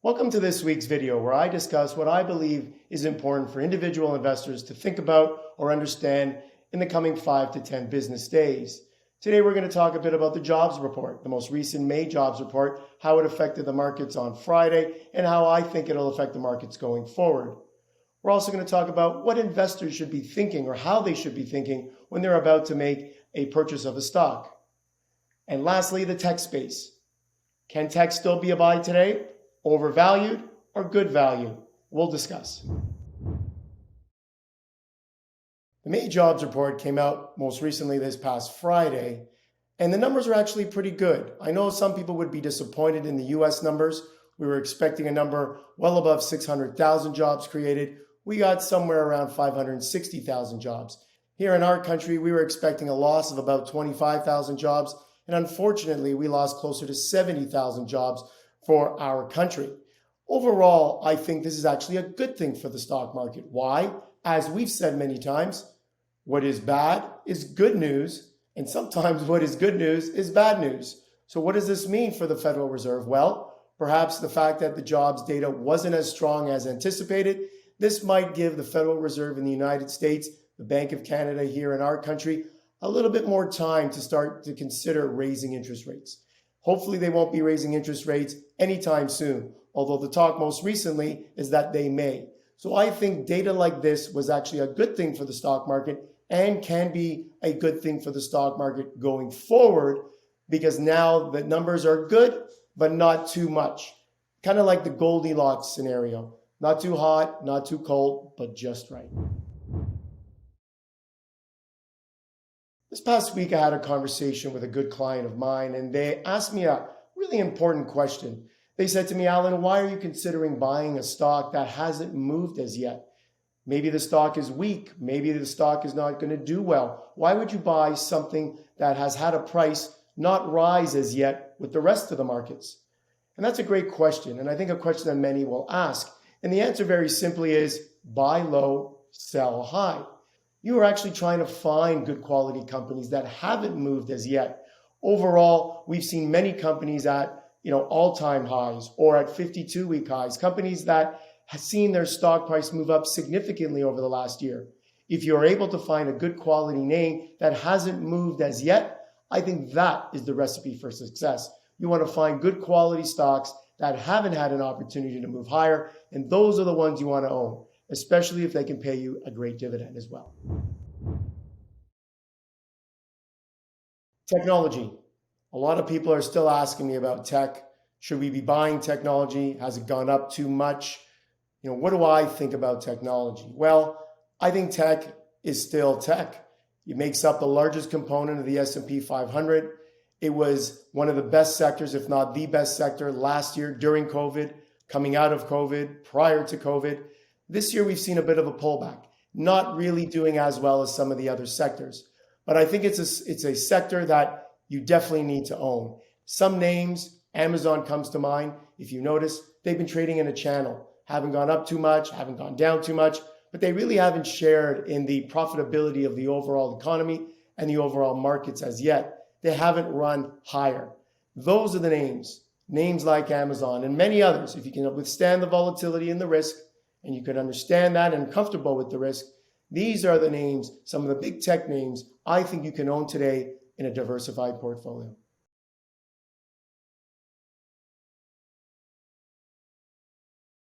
Welcome to this week's video where I discuss what I believe is important for individual investors to think about or understand in the coming 5 to 10 business days. Today we're going to talk a bit about the jobs report, the most recent May jobs report, how it affected the markets on Friday, and how I think it'll affect the markets going forward. We're also going to talk about what investors should be thinking or how they should be thinking when they're about to make a purchase of a stock. And lastly, the tech space. Can tech still be a buy today? Overvalued or good value? We'll discuss. The May jobs report came out most recently this past Friday, and the numbers are actually pretty good. I know some people would be disappointed in the US numbers. We were expecting a number well above 600,000 jobs created. We got somewhere around 560,000 jobs. Here in our country, we were expecting a loss of about 25,000 jobs, and unfortunately, we lost closer to 70,000 jobs for our country. Overall, I think this is actually a good thing for the stock market. Why? As we've said many times, what is bad is good news, and sometimes what is good news is bad news. So what does this mean for the Federal Reserve? Well, perhaps the fact that the jobs data wasn't as strong as anticipated, this might give the Federal Reserve in the United States, the Bank of Canada here in our country, a little bit more time to start to consider raising interest rates. Hopefully they won't be raising interest rates anytime soon, although the talk most recently is that they may. So I think data like this was actually a good thing for the stock market and can be a good thing for the stock market going forward because now the numbers are good, but not too much. Kind of like the Goldilocks scenario. Not too hot, not too cold, but just right. This past week, I had a conversation with a good client of mine, and they asked me a really important question. They said to me, Alan, why are you considering buying a stock that hasn't moved as yet? Maybe the stock is weak. Maybe the stock is not going to do well. Why would you buy something that has had a price not rise as yet with the rest of the markets? And that's a great question, and I think a question that many will ask. And the answer very simply is buy low, sell high. You are actually trying to find good quality companies that haven't moved as yet. Overall, we've seen many companies at all-time highs or at 52-week highs, companies that have seen their stock price move up significantly over the last year. If you're able to find a good quality name that hasn't moved as yet, I think that is the recipe for success. You want to find good quality stocks that haven't had an opportunity to move higher, and those are the ones you want to own, especially if they can pay you a great dividend as well. Technology. A lot of people are still asking me about tech. Should we be buying technology? Has it gone up too much? What do I think about technology? Well, I think tech is still tech. It makes up the largest component of the S&P 500. It was one of the best sectors, if not the best sector last year during COVID, coming out of COVID, prior to COVID. This year, we've seen a bit of a pullback, not really doing as well as some of the other sectors. But I think it's a sector that you definitely need to own. Some names, Amazon comes to mind. If you notice, they've been trading in a channel. Haven't gone up too much, haven't gone down too much, but they really haven't shared in the profitability of the overall economy and the overall markets as yet. They haven't run higher. Those are the names like Amazon and many others. If you can withstand the volatility and the risk, and you can understand that and comfortable with the risk, these are the names, some of the big tech names I think you can own today in a diversified portfolio.